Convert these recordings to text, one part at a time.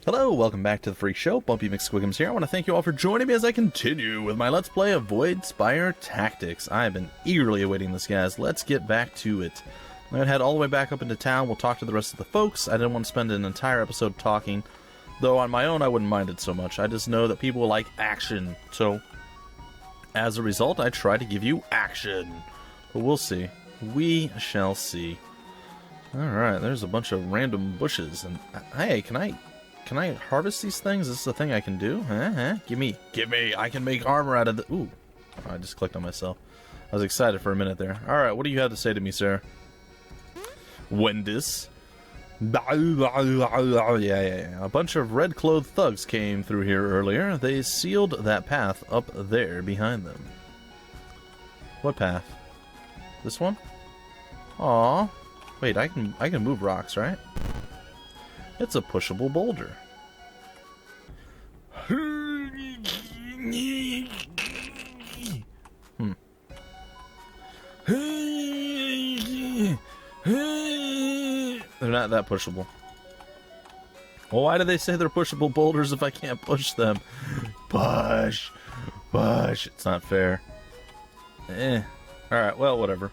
Hello, welcome back to the Freak Show. Bumpy McSquigums here. I want to thank you all for joining me as I continue with my Let's Play of Voidspire Tactics. I have been eagerly awaiting this, guys. Let's get back to it. I'm going to head all the way back up into town. We'll talk to the rest of the folks. I didn't want to spend an entire episode talking, though on my own I wouldn't mind it so much. I just know that people like action, so as a result I try to give you action. But we'll see. We shall see. Alright, there's a bunch of random bushes, and hey, can I harvest these things? Is this a thing I can do? Give me, I can make armor out of the... Ooh, I just clicked on myself. I was excited for a minute there. Alright, what do you have to say to me, sir? Wendis? Yeah. A bunch of red-clothed thugs came through here earlier. They sealed that path up there behind them. What path? This one? Aw. Wait, I can move rocks, right? It's a pushable boulder. They're not that pushable. Well, why do they say they're pushable boulders if I can't push them? Push! It's not fair. Alright, well, whatever.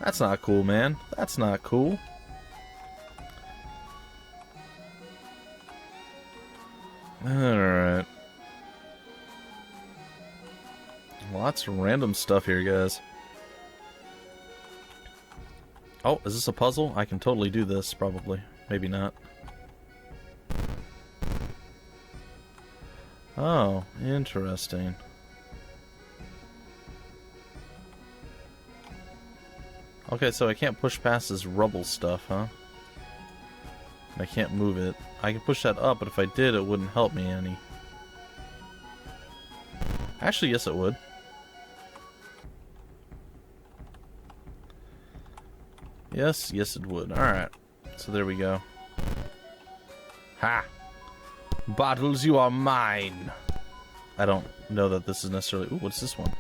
That's not cool, man. That's not cool. Alright. Lots of random stuff here, guys. Oh, is this a puzzle? I can totally do this, probably. Maybe not. Oh, interesting. Okay, so I can't push past this rubble stuff, huh? I can't move it. I can push that up, but if I did, it wouldn't help me any. Actually, yes it would. Yes it would. Alright. So there we go. Ha! Bottles, you are mine! I don't know that this is necessarily... Ooh, what's this one?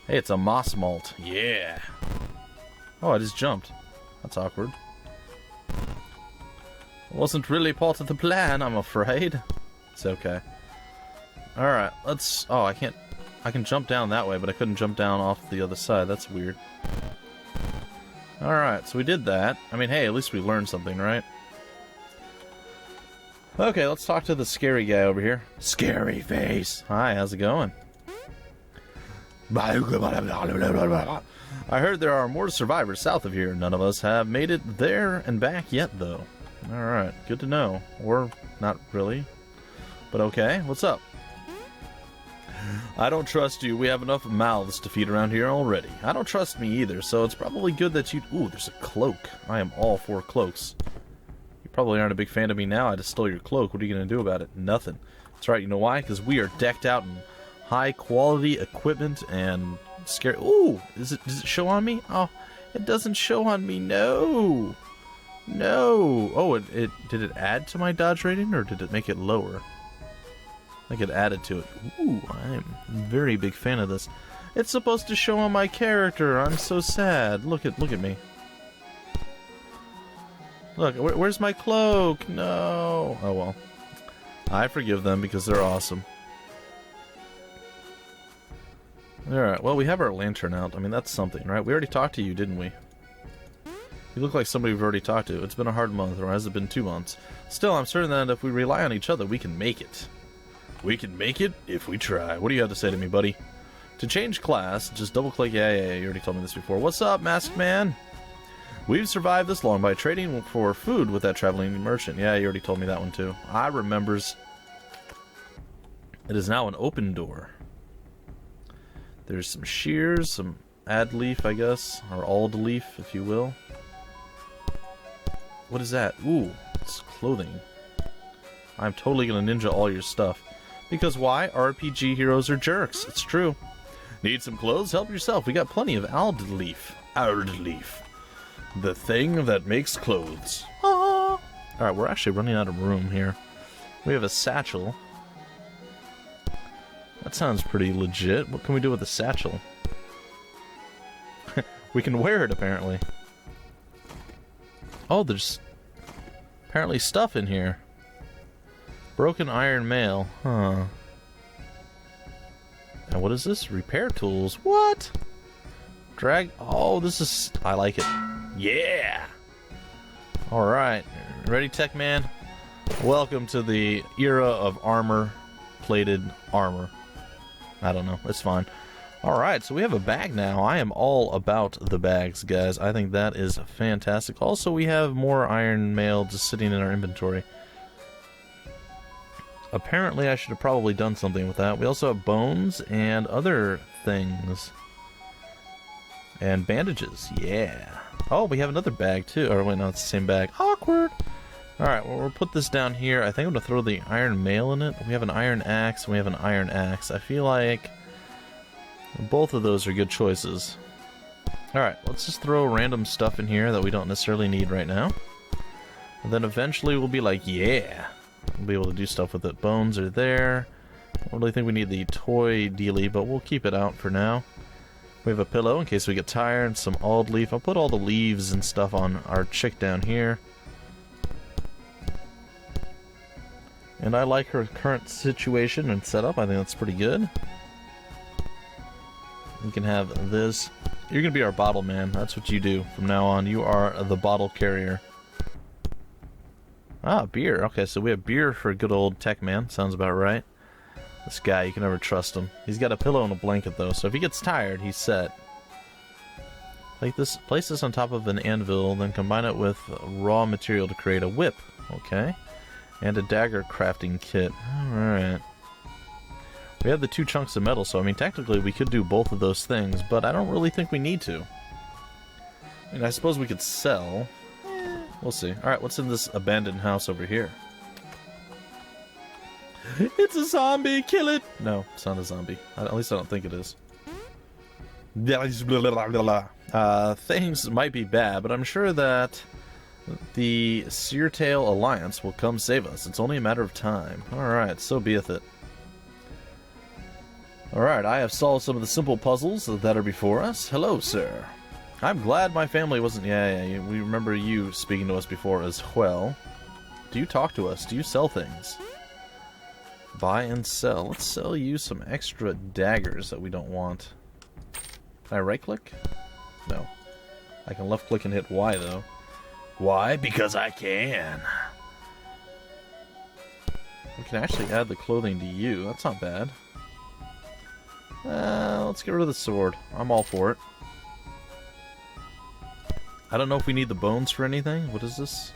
Hey, it's a moss malt. Yeah! Oh, I just jumped. That's awkward. Wasn't really part of the plan, I'm afraid. It's okay. Alright, let's... Oh, I can't... I can jump down that way, but I couldn't jump down off the other side. That's weird. Alright, so we did that. I mean, hey, at least we learned something, right? Okay, let's talk to the scary guy over here. Scary face! Hi, how's it going? I heard there are more survivors south of here. None of us have made it there and back yet, though. Alright, good to know. Or not really. But okay, what's up? I don't trust you. We have enough mouths to feed around here already. I don't trust me either, so it's probably good that you... Ooh, there's a cloak. I am all for cloaks. You probably aren't a big fan of me now. I just stole your cloak. What are you going to do about it? Nothing. That's right, you know why? Because we are decked out in high-quality equipment and... scary... Ooh! Does it show on me? Oh, it doesn't show on me. No! No! Oh, did it add to my dodge rating, or did it make it lower? I think it added to it. Ooh, I'm a very big fan of this. It's supposed to show on my character. I'm so sad. Look at me. Look, where's my cloak? No. Oh well. I forgive them because they're awesome. Alright, well, we have our lantern out. I mean, that's something, right? We already talked to you, didn't we? You look like somebody we've already talked to. It's been a hard month, or has it been 2 months? Still, I'm certain that if we rely on each other, we can make it. We can make it if we try. What do you have to say to me, buddy? To change class, just double-click... Yeah, you already told me this before. What's up, masked man? We've survived this long by trading for food with that traveling merchant. Yeah, you already told me that one, too. I remembers. It is now an open door. There's some shears, some ad leaf, I guess, or ald leaf, if you will. What is that? Ooh, it's clothing. I'm totally gonna ninja all your stuff. Because why? RPG heroes are jerks. It's true. Need some clothes? Help yourself. We got plenty of ald leaf. Ald leaf. The thing that makes clothes. Ah. Alright, we're actually running out of room here. We have a satchel. That sounds pretty legit. What can we do with a satchel? We can wear it, apparently. Oh, there's apparently stuff in here. Broken iron mail. Huh. And what is this? Repair tools. What? Drag. Oh, this is... I like it. Yeah! Alright. Ready, Tech Man? Welcome to the era of armor-plated armor. I don't know. It's fine. Alright, so we have a bag now. I am all about the bags, guys. I think that is fantastic. Also, we have more iron mail just sitting in our inventory. Apparently, I should have probably done something with that. We also have bones and other things. And bandages. Yeah. Oh, we have another bag, too. Or, wait, no, it's the same bag. Awkward! Alright, well, we'll put this down here. I think I'm going to throw the iron mail in it. We have an iron axe, and we have an iron axe. I feel like both of those are good choices. Alright, let's just throw random stuff in here that we don't necessarily need right now. And then eventually we'll be like, yeah! We'll be able to do stuff with it. Bones are there. I don't really think we need the toy dealie, but we'll keep it out for now. We have a pillow in case we get tired, some old leaf. I'll put all the leaves and stuff on our chick down here. And I like her current situation and setup. I think that's pretty good. We can have this. You're going to be our bottle man. That's what you do from now on. You are the bottle carrier. Ah, beer. Okay, so we have beer for good old Tech Man. Sounds about right. This guy, you can never trust him. He's got a pillow and a blanket, though, so if he gets tired, he's set. Like this, place this on top of an anvil, then combine it with raw material to create a whip. Okay. And a dagger crafting kit. Alright. We have the 2 chunks of metal, so I mean, technically we could do both of those things, but I don't really think we need to. I mean, I suppose we could sell. We'll see. Alright, what's in this abandoned house over here? It's a zombie! Kill it! No, it's not a zombie. At least I don't think it is. Things might be bad, but I'm sure that the Seartail Alliance will come save us. It's only a matter of time. Alright, so beeth it. Alright, I have solved some of the simple puzzles that are before us. Hello, sir. I'm glad my family wasn't... Yeah, we remember you speaking to us before as well. Do you talk to us? Do you sell things? Buy and sell. Let's sell you some extra daggers that we don't want. Can I right-click? No. I can left-click and hit Y, though. Why? Because I can. We can actually add the clothing to you. That's not bad. Let's get rid of the sword. I'm all for it. I don't know if we need the bones for anything. What is this?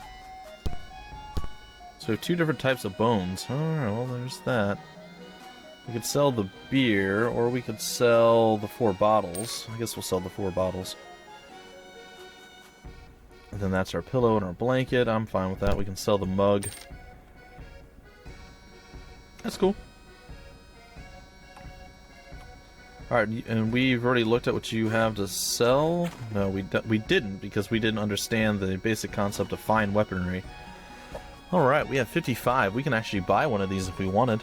So we have 2 different types of bones. Alright, well there's that. We could sell the beer, or we could sell the 4 bottles. I guess we'll sell the 4 bottles. And then that's our pillow and our blanket. I'm fine with that. We can sell the mug. That's cool. Alright, and we've already looked at what you have to sell. No, we didn't, because we didn't understand the basic concept of fine weaponry. Alright, we have 55. We can actually buy one of these if we wanted.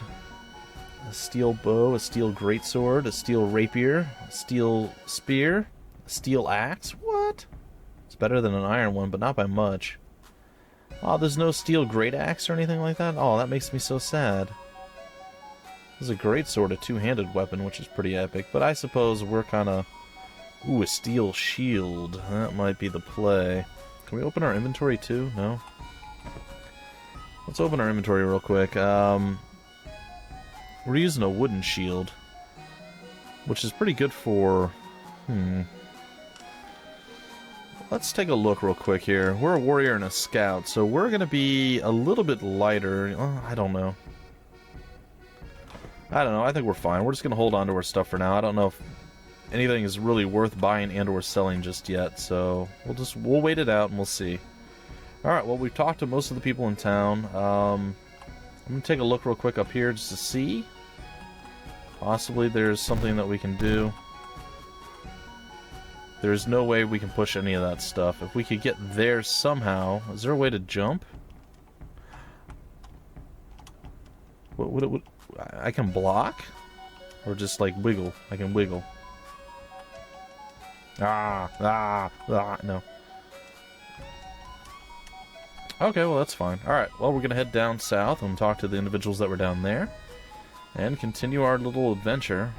A steel bow, a steel greatsword, a steel rapier, a steel spear, a steel axe. What? It's better than an iron one, but not by much. Oh, there's no steel great axe or anything like that? Oh, that makes me so sad. This is a greatsword, a 2-handed weapon, which is pretty epic, but I suppose we're kind of... Ooh, a steel shield. That might be the play. Can we open our inventory too? No? Let's open our inventory real quick. We're using a wooden shield, which is pretty good for... Let's take a look real quick here. We're a warrior and a scout, so we're going to be a little bit lighter. I don't know. I think we're fine. We're just going to hold on to our stuff for now. I don't know if anything is really worth buying and or selling just yet, so we'll wait it out and we'll see. Alright, well, we've talked to most of the people in town. I'm going to take a look real quick up here just to see. Possibly there's something that we can do. There's no way we can push any of that stuff. If we could get there somehow... Is there a way to jump? What I can block? Or just, like, wiggle? I can wiggle. No. Okay, well, that's fine. Alright, well, we're going to head down south and talk to the individuals that were down there. And continue our little adventure.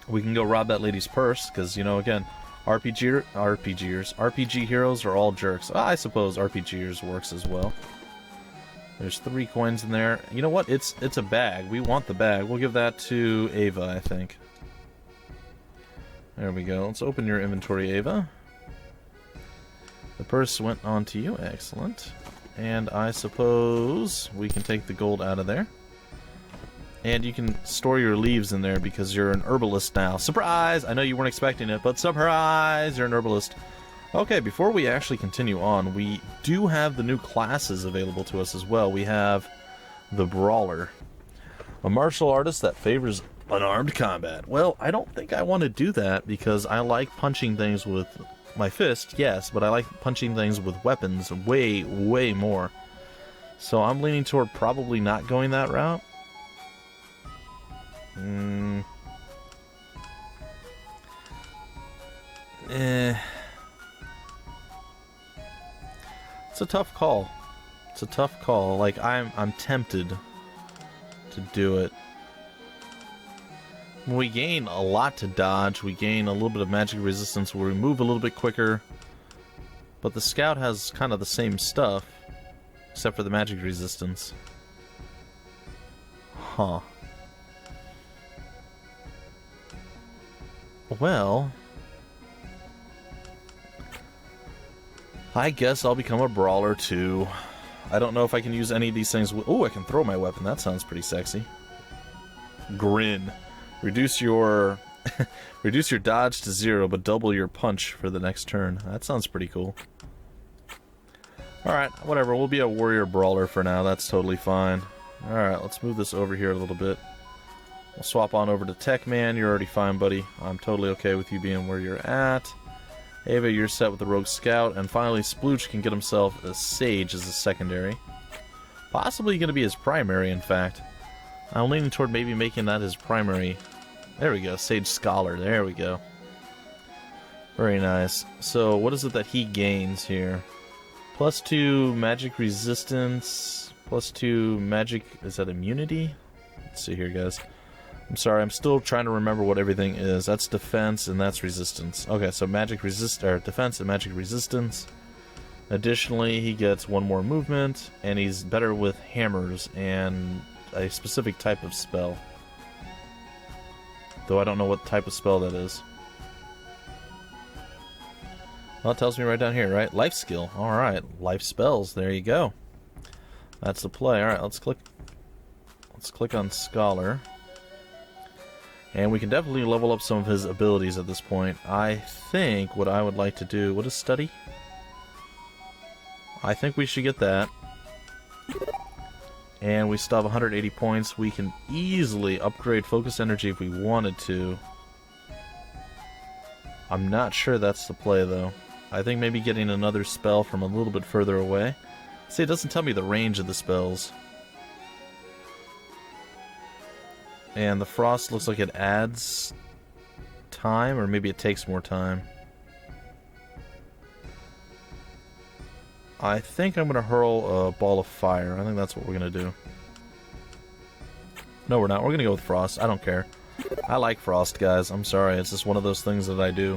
We can go rob that lady's purse, because, you know, again, RPG heroes are all jerks. I suppose RPGers works as well. There's 3 coins in there. You know what? It's a bag. We want the bag. We'll give that to Ava, I think. There we go. Let's open your inventory, Ava. The purse went on to you. Excellent. And I suppose we can take the gold out of there. And you can store your leaves in there because you're an herbalist now. Surprise! I know you weren't expecting it, but surprise! You're an herbalist. Okay, before we actually continue on, we do have the new classes available to us as well. We have the Brawler, a martial artist that favors unarmed combat. Well, I don't think I want to do that because I like punching things with my fist, yes, but I like punching things with weapons way, way more. So I'm leaning toward probably not going that route. It's a tough call. It's a tough call. Like, I'm tempted to do it. We gain a lot to dodge. We gain a little bit of magic resistance where we move a little bit quicker. But the scout has kind of the same stuff, except for the magic resistance. Huh. Well, I guess I'll become a brawler too. I don't know if I can use any of these things. Oh, I can throw my weapon. That sounds pretty sexy. Grin. Reduce your reduce your dodge to 0, but double your punch for the next turn. That sounds pretty cool. Alright, whatever. We'll be a warrior brawler for now. That's totally fine. Alright, let's move this over here a little bit. We'll swap on over to Tech Man. You're already fine, buddy. I'm totally okay with you being where you're at. Ava, you're set with the Rogue Scout. And finally, Splooch can get himself a Sage as a secondary. Possibly going to be his primary, in fact. I'm leaning toward maybe making that his primary. There we go. Sage Scholar. There we go. Very nice. So, what is it that he gains here? +2 magic resistance. +2 magic... Is that immunity? Let's see here, guys. I'm sorry, I'm still trying to remember what everything is. That's defense and that's resistance. Okay, so magic defense and magic resistance. Additionally, he gets 1 more movement, and he's better with hammers and a specific type of spell. Though I don't know what type of spell that is. Well, it tells me right down here, right? Life skill. Alright, life spells. There you go. That's the play. Alright, let's click on Scholar. And we can definitely level up some of his abilities at this point. I think what I would like to do... What is Study? I think we should get that. And we still have 180 points. We can easily upgrade Focus Energy if we wanted to. I'm not sure that's the play, though. I think maybe getting another spell from a little bit further away. See, it doesn't tell me the range of the spells. And the Frost looks like it adds time, or maybe it takes more time. I think I'm going to hurl a ball of fire. I think that's what we're going to do. No, we're not. We're going to go with Frost. I don't care. I like Frost, guys. I'm sorry. It's just one of those things that I do.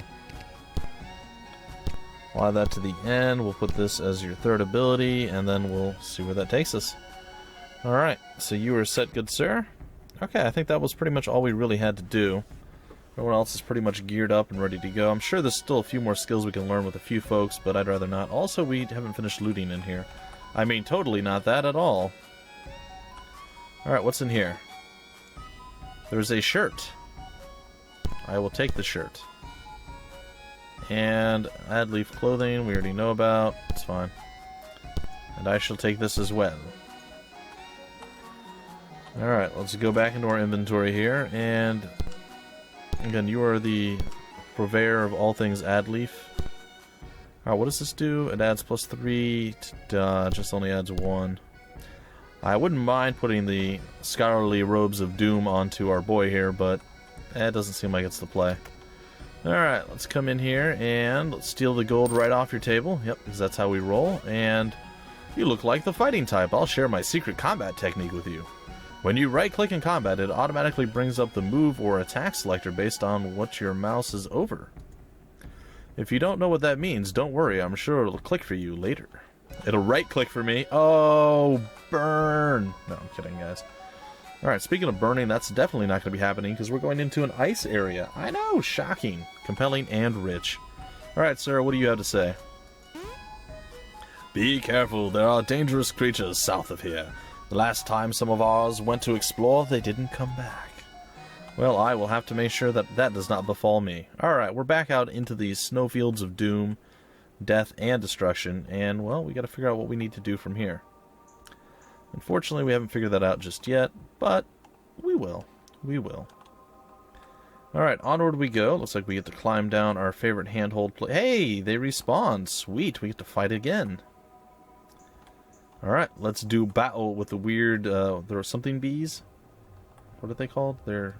We'll add that to the end. We'll put this as your 3rd ability, and then we'll see where that takes us. Alright, so you are set, good sir. Okay, I think that was pretty much all we really had to do. Everyone else is pretty much geared up and ready to go. I'm sure there's still a few more skills we can learn with a few folks, but I'd rather not. Also, we haven't finished looting in here. I mean, totally not that at all. Alright, what's in here? There's a shirt. I will take the shirt. And add leaf clothing, we already know about. It's fine. And I shall take this as well. Alright, let's go back into our inventory here, and again, you are the purveyor of all things add leaf. Alright, what does this do? It adds +3 to dodge, just only adds 1. I wouldn't mind putting the scholarly robes of doom onto our boy here, but it doesn't seem like it's the play. Alright, let's come in here and let's steal the gold right off your table. Yep, because that's how we roll. And you look like the fighting type. I'll share my secret combat technique with you. When you right-click in combat, it automatically brings up the move or attack selector based on what your mouse is over. If you don't know what that means, don't worry. I'm sure it'll click for you later. It'll right-click for me. Oh, burn! No, I'm kidding, guys. Alright, speaking of burning, that's definitely not going to be happening because we're going into an ice area. I know, shocking, compelling, and rich. Alright, sir, what do you have to say? Be careful, there are dangerous creatures south of here. The last time some of ours went to explore, they didn't come back. Well, I will have to make sure that that does not befall me. Alright, we're back out into these snowfields of doom, death, and destruction, and, well, we gotta figure out what we need to do from here. Unfortunately, we haven't figured that out just yet, but we will. We will. Alright, onward we go. Looks like we get to climb down our favorite handhold play. Hey, they respawn. Sweet, we get to fight again. Alright, let's do battle with the weird, there are something bees? What are they called? They're...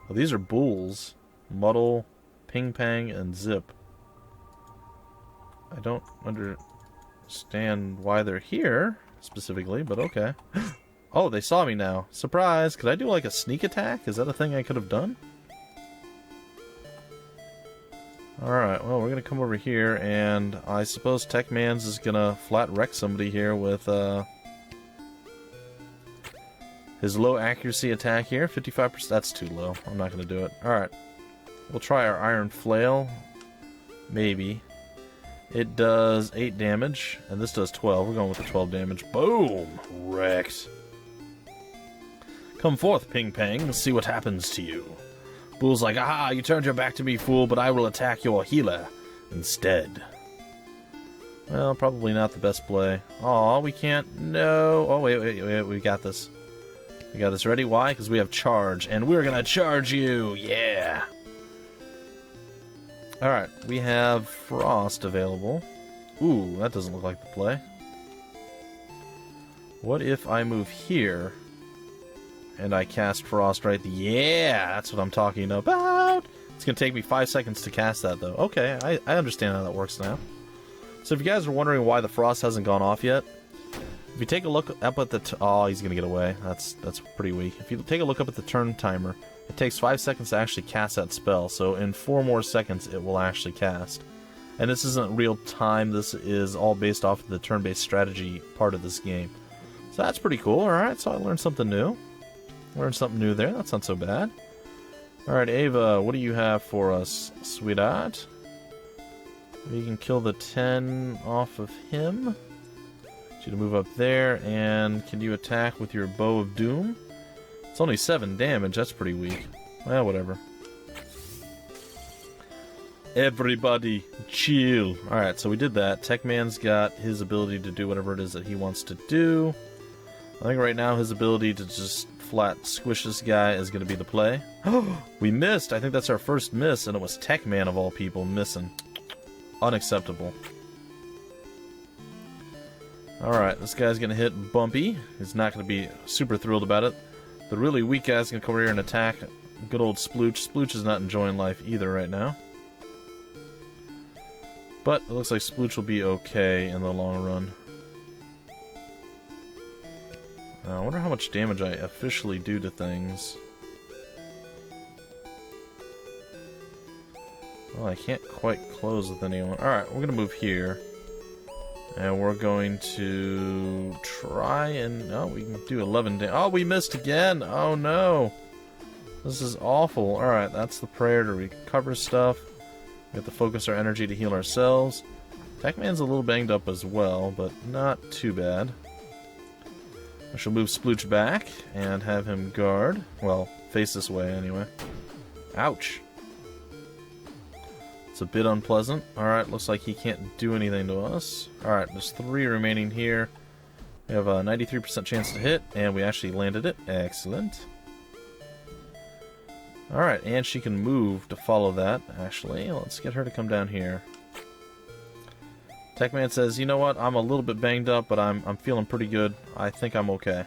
Oh, these are bulls. Muddle, Ping Pang, and Zip. I don't understand why they're here, specifically, but okay. Oh, they saw me now. Surprise! Could I do like a sneak attack? Is that a thing I could have done? Alright, well, we're gonna come over here, and I suppose Techman's is gonna flat wreck somebody here with, his low accuracy attack here. 55%, that's too low. I'm not gonna do it. Alright. We'll try our Iron Flail. Maybe. It does 8 damage, and this does 12. We're going with the 12 damage. Boom! Wrecked. Come forth, Ping Pang, and see what happens to you. Bull's like, aha, you turned your back to me, fool, but I will attack your healer instead. Well, probably not the best play. Aw, we can't... No. Oh, wait, we got this. We got this ready. Why? Because we have charge, and we're gonna charge you! Yeah! Alright, we have Frost available. Ooh, that doesn't look like the play. What if I move here, and I cast Frost right there? Yeah, that's what I'm talking about! It's gonna take me 5 seconds to cast that, though. Okay, I understand how that works now. So if you guys are wondering why the Frost hasn't gone off yet, if you take a look up at the... Oh, he's gonna get away. That's pretty weak. If you take a look up at the turn timer, it takes 5 seconds to actually cast that spell, so in 4 more seconds it will actually cast. And this isn't real time, this is all based off of the turn-based strategy part of this game. So that's pretty cool. Alright, so I learned something new. Learned something new there, that's not so bad. Alright, Ava, what do you have for us, sweetheart? We can kill the 10 off of him. Get you to move up there, and can you attack with your Bow of Doom? It's only 7 damage, that's pretty weak. Well, whatever. Everybody, chill. Alright, so we did that. Techman's got his ability to do whatever it is that he wants to do. I think right now his ability to just flat squish this guy is going to be the play. We missed! I think that's our first miss, and it was Techman of all people missing. Unacceptable. Alright, this guy's going to hit Bumpy. He's not going to be super thrilled about it. The really weak guy's going to come over here and attack good old Splooch. Splooch is not enjoying life either right now. But it looks like Splooch will be okay in the long run. I wonder how much damage I officially do to things. Well, I can't quite close with anyone. Alright, we're going to move here. And we're going to try and... Oh, we can do 11 damage. Oh, we missed again! Oh, no! This is awful. Alright, that's the prayer to recover stuff. We have to focus our energy to heal ourselves. Techman's a little banged up as well, but not too bad. I shall move Splooch back and have him guard. Well, face this way anyway. Ouch! It's a bit unpleasant. Alright, looks like he can't do anything to us. Alright, there's 3 remaining here. We have a 93% chance to hit, and we actually landed it. Excellent. Alright, and she can move to follow that, actually. Let's get her to come down here. Techman says, you know what, I'm a little bit banged up, but I'm feeling pretty good. I think I'm okay.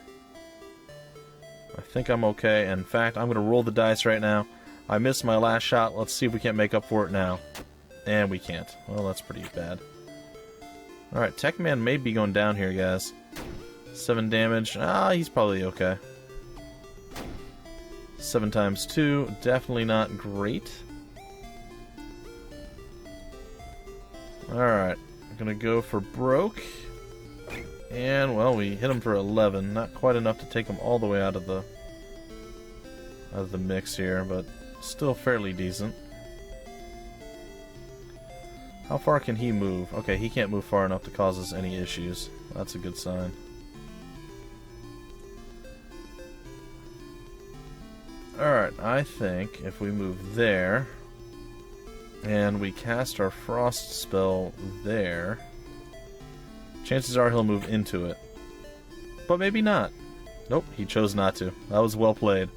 I think I'm okay. In fact, I'm going to roll the dice right now. I missed my last shot. Let's see if we can't make up for it now. And we can't. Well, that's pretty bad. Alright, Tech Man may be going down here, guys. 7 damage. Ah, he's probably okay. 7 times 2. Definitely not great. Alright. I'm gonna go for broke. And, well, we hit him for 11. Not quite enough to take him all the way out of the mix here, but still fairly decent. How far can he move? Okay, he can't move far enough to cause us any issues. That's a good sign. Alright, I think if we move there, and we cast our frost spell there, chances are he'll move into it. But maybe not. Nope, he chose not to. That was well played.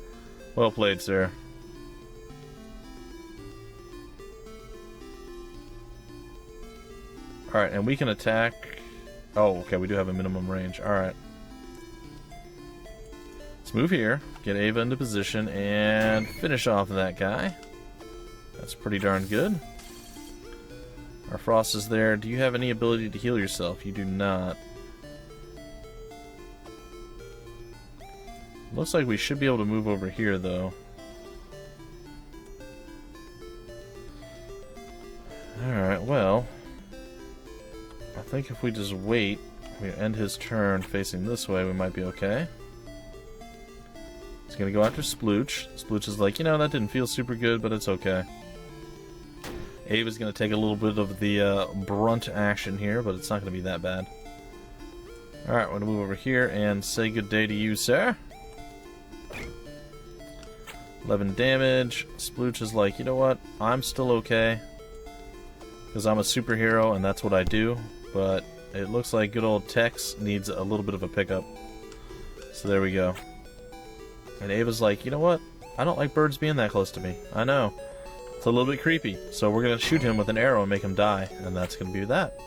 Well played, sir. Alright, and we can attack... Oh, okay, we do have a minimum range. Alright. Let's move here, get Ava into position, and finish off that guy. That's pretty darn good. Our Frost is there. Do you have any ability to heal yourself? You do not. Looks like we should be able to move over here, though. Alright, well... I think if we just wait, we end his turn facing this way, we might be okay. He's gonna go after Splooch. Splooch is like, you know, that didn't feel super good, but it's okay. Ava's gonna take a little bit of the brunt action here, but it's not gonna be that bad. Alright, we're gonna move over here and say good day to you, sir. 11 damage. Splooch is like, you know what? I'm still okay. Because I'm a superhero and that's what I do. But it looks like good old Tex needs a little bit of a pickup. So there we go. And Ava's like, you know what? I don't like birds being that close to me. I know. It's a little bit creepy. So we're going to shoot him with an arrow and make him die. And that's going to be that.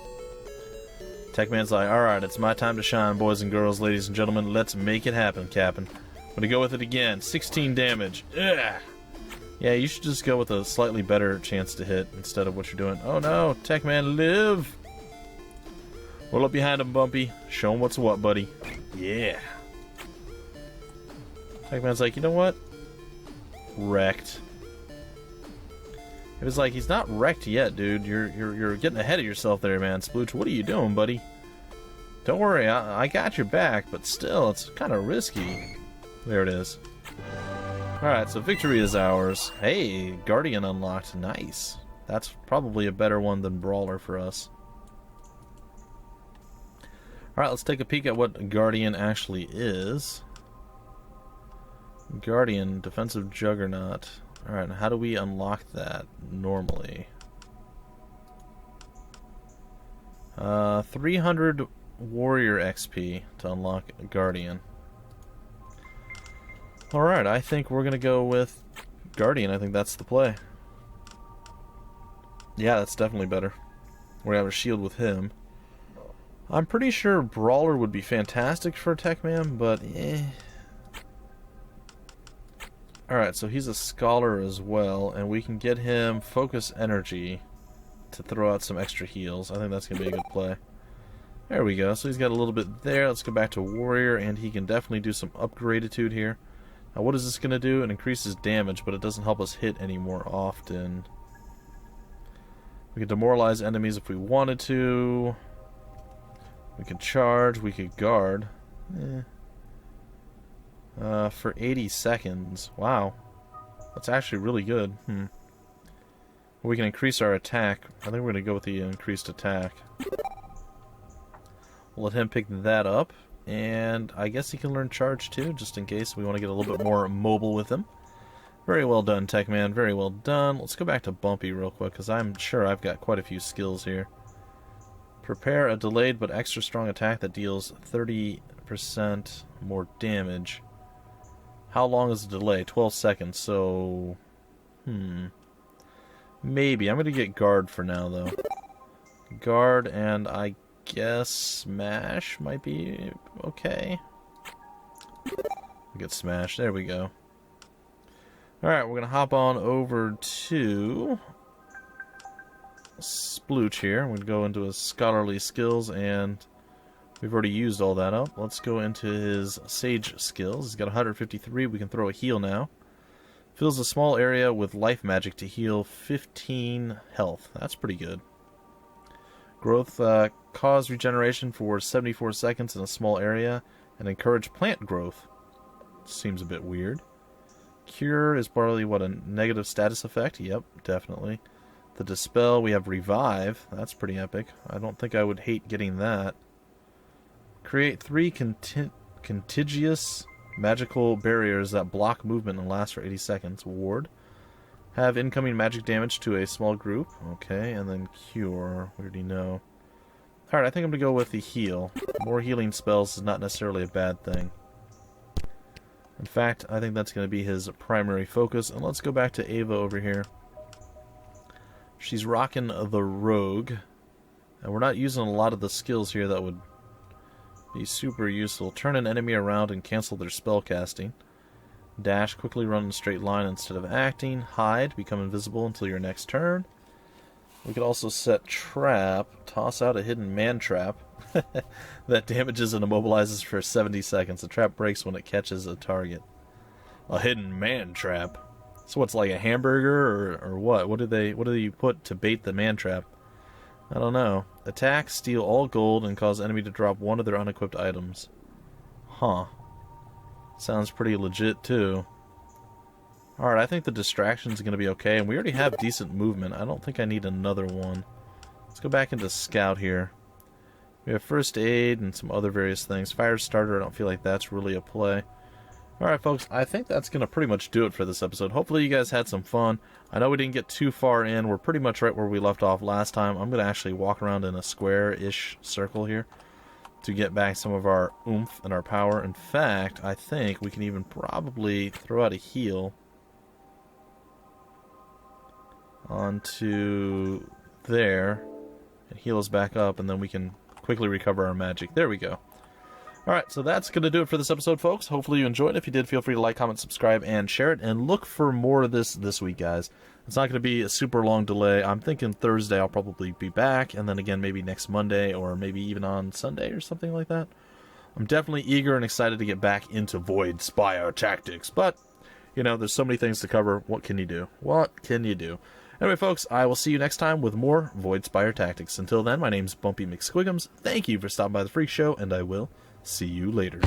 Techman's like, alright, it's my time to shine, boys and girls, ladies and gentlemen. Let's make it happen, Captain. I'm going to go with it again. 16 damage. Ugh. Yeah, you should just go with a slightly better chance to hit instead of what you're doing. Oh no, Techman, live! Roll up behind him, Bumpy. Show him what's what, buddy. Yeah. Techman's like, you know what? Wrecked. It was like, he's not wrecked yet, dude. You're getting ahead of yourself there, man. Splooch, what are you doing, buddy? Don't worry, I got your back, but still, it's kind of risky. There it is. Alright, so victory is ours. Hey, Guardian unlocked. Nice. That's probably a better one than Brawler for us. Alright, let's take a peek at what Guardian actually is. Guardian, Defensive Juggernaut. Alright, how do we unlock that normally? 300 Warrior XP to unlock Guardian. Alright, I think we're going to go with Guardian. I think that's the play. Yeah, that's definitely better. We're going to have a shield with him. I'm pretty sure Brawler would be fantastic for Techman, but eh. Alright, so he's a Scholar as well, and we can get him Focus Energy to throw out some extra heals. I think that's going to be a good play. There we go. So he's got a little bit there. Let's go back to Warrior, and he can definitely do some upgraditude here. Now what is this going to do? It increases damage, but it doesn't help us hit any more often. We can demoralize enemies if we wanted to. We could charge. We could guard. For 80 seconds. Wow. That's actually really good. We can increase our attack. I think we're going to go with the increased attack. We'll let him pick that up. And I guess he can learn charge too, just in case we want to get a little bit more mobile with him. Very well done, Techman. Very well done. Let's go back to Bumpy real quick, because I'm sure I've got quite a few skills here. Prepare a delayed but extra strong attack that deals 30% more damage. How long is the delay? 12 seconds, so... Maybe. I'm going to get Guard for now, though. Guard, and I guess Smash might be okay. We get Smash. There we go. Alright, we're going to hop on over to Splooch here. We're going to go into his scholarly skills, and we've already used all that up. Let's go into his sage skills. He's got 153. We can throw a heal now. Fills a small area with life magic to heal 15 health. That's pretty good. Growth cause regeneration for 74 seconds in a small area and encourage plant growth. Seems a bit weird. Cure is probably, what, a negative status effect? Yep, definitely. The Dispel, we have Revive. That's pretty epic. I don't think I would hate getting that. Create 3 contiguous magical barriers that block movement and last for 80 seconds. Ward. Have incoming magic damage to a small group. Okay, and then Cure. We already know. Alright, I think I'm going to go with the Heal. More healing spells is not necessarily a bad thing. In fact, I think that's going to be his primary focus. And let's go back to Ava over here. She's rocking the Rogue. And we're not using a lot of the skills here that would be super useful. Turn an enemy around and cancel their spell casting. Dash, quickly run in a straight line instead of acting. Hide, become invisible until your next turn. We could also set Trap. Toss out a hidden man trap that damages and immobilizes for 70 seconds. The trap breaks when it catches a target. A hidden man trap. So what's, like a hamburger or what? What do you put to bait the man trap? I don't know. Attack, steal all gold, and cause enemy to drop one of their unequipped items. Huh. Sounds pretty legit, too. Alright, I think the distraction's going to be okay, and we already have decent movement. I don't think I need another one. Let's go back into Scout here. We have First Aid and some other various things. Fire Starter, I don't feel like that's really a play. Alright, folks, I think that's going to pretty much do it for this episode. Hopefully you guys had some fun. I know we didn't get too far in. We're pretty much right where we left off last time. I'm going to actually walk around in a square-ish circle here to get back some of our oomph and our power. In fact, I think we can even probably throw out a heal onto there and heal us back up, and then we can quickly recover our magic. There we go. Alright, so that's going to do it for this episode, folks. Hopefully you enjoyed. If you did, feel free to like, comment, subscribe, and share it. And look for more of this week, guys. It's not going to be a super long delay. I'm thinking Thursday I'll probably be back, and then again maybe next Monday, or maybe even on Sunday or something like that. I'm definitely eager and excited to get back into Voidspire Tactics, but, you know, there's so many things to cover. What can you do? What can you do? Anyway, folks, I will see you next time with more Voidspire Tactics. Until then, my name's Bumpy McSquigums. Thank you for stopping by the Freak Show, and I will see you later.